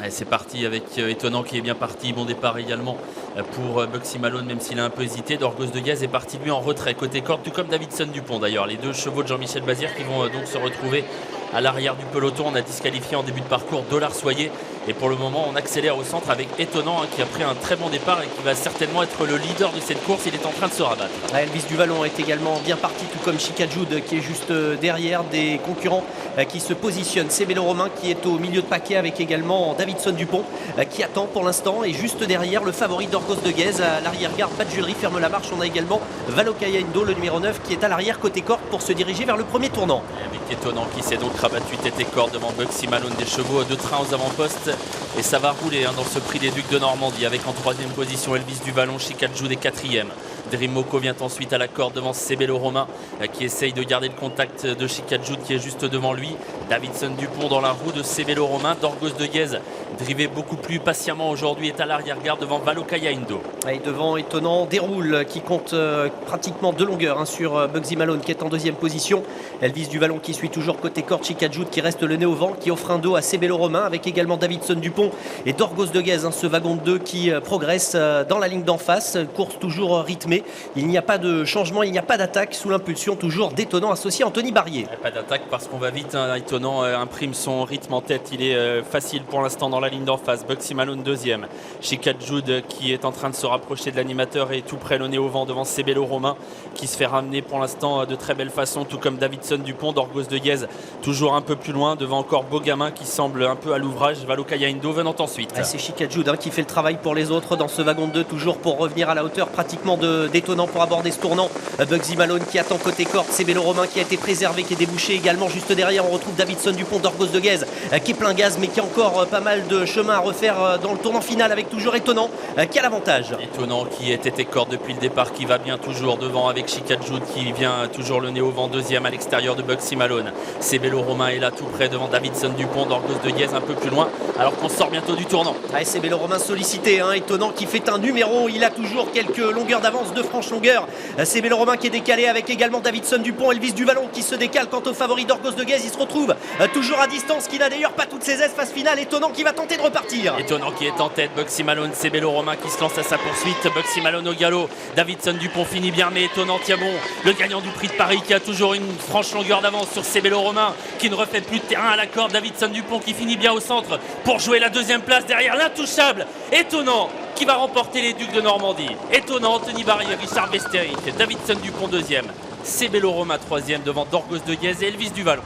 Ouais, c'est parti avec Étonnant qui est bien parti. Bon départ également pour Bugsy Malone, même s'il a un peu hésité. Dorgos de Gaz est parti lui en retrait côté corde, tout comme Davidson Dupont d'ailleurs. Les deux chevaux de Jean-Michel Bazir qui vont donc se retrouver à l'arrière du peloton. On a disqualifié en début de parcours Dollar Soyer. Et pour le moment, on accélère au centre avec Étonnant qui a pris un très bon départ et qui va certainement être le leader de cette course. Il est en train de se rabattre. Elvis Duvallon est également bien parti, tout comme Chica Jude qui est juste derrière des concurrents qui se positionnent. C'est Bélo Romain qui est au milieu de paquet avec également Davidson Dupont qui attend pour l'instant. Et juste derrière, le favori Dorgos de Guez à l'arrière-garde. Badjulerie ferme la marche. On a également Valokaya Indo, le numéro 9, qui est à l'arrière côté corde pour se diriger vers le premier tournant. Et avec Étonnant qui s'est donc rabattu tête et corde devant Bugsy Malone, des chevaux de train aux avant-postes. Et ça va rouler dans ce prix des Ducs de Normandie avec en troisième position Elvis Duvallon, Chica Jude est quatrième. Dream Moko vient ensuite à la corde devant Sebello Romain qui essaye de garder le contact de Chica Jude qui est juste devant lui. Davidson Dupont dans la roue de Sebello Romain. Dorgos de Guez, drivé beaucoup plus patiemment aujourd'hui, est à l'arrière-garde devant Valokaya Indo. Et devant Étonnant, déroule qui compte pratiquement 2 longueurs sur Bugsy Malone qui est en deuxième position. Elvis Duvallon qui suit toujours côté corde. Chica Jude qui reste le nez au vent, qui offre un dos à Sebello Romain avec également Davidson Dupont et Dorgos de Guez, ce wagon de 2 qui progresse dans la ligne d'en face. Course toujours rythmée. Il n'y a pas de changement, il n'y a pas d'attaque sous l'impulsion toujours d'Étonnant associé à Anthony Barrier. Pas d'attaque parce qu'on va vite. Étonnant imprime son rythme en tête. Il est facile pour l'instant dans la ligne d'en face. Bugsy Malone deuxième. Chica Jude qui est en train de se rapprocher de l'animateur et tout près le nez au vent devant Sebello Romain qui se fait ramener pour l'instant de très belle façon, tout comme Davidson Dupont. Dorgos de Guez toujours un peu plus loin devant encore Beaugamin qui semble un peu à l'ouvrage. Valokaya Indo venant ensuite. C'est Chica Jude qui fait le travail pour les autres dans ce wagon de 2, toujours pour revenir à la hauteur pratiquement d'Étonnant pour aborder ce tournant. Bugsy Malone qui attend côté corde. Sebello Romain qui a été préservé, qui est débouché également. Juste derrière, on retrouve Davidson Dupont, Dorgos de Guez qui est plein gaz mais qui a encore pas mal de chemin à refaire dans le tournant final avec toujours Étonnant qui a l'avantage. Étonnant qui est tête et corde depuis le départ, qui va bien toujours devant avec Chica Jude qui vient toujours le nez au vent deuxième à l'extérieur de Bugsy Malone. Sebello Romain est là tout près devant Davidson Dupont. Dorgos de Guez un peu plus loin alors qu'on sort bientôt du tournant. Sebello Romain sollicité, Étonnant qui fait un numéro. Il a toujours quelques longueurs d'avance, de franche longueur. Sebello Romain qui est décalé avec également Davidson Dupont. Elvis Duvallon qui se décale quant au favori Dorgos de Guez. Il se retrouve toujours à distance, qui n'a d'ailleurs pas toutes ses aises. Phase finale, Étonnant qui va tenter de repartir. Étonnant qui est en tête, Bugsy Malone, Sebello Romain qui se lance à sa poursuite. Bugsy Malone au galop, Davidson Dupont finit bien mais Étonnant tient bon. Le gagnant du prix de Paris qui a toujours une franche longueur d'avance sur Sebello Romain qui ne refait plus de terrain à la corde. Davidson Dupont qui finit bien au centre pour jouer la deuxième place derrière l'intouchable Étonnant qui va remporter les Ducs de Normandie. Étonnant, Anthony Barrier, Richard Bestéric, Davidson Dupont deuxième, Sebello Romain troisième devant Dorgos de Guez et Elvis Duvallon.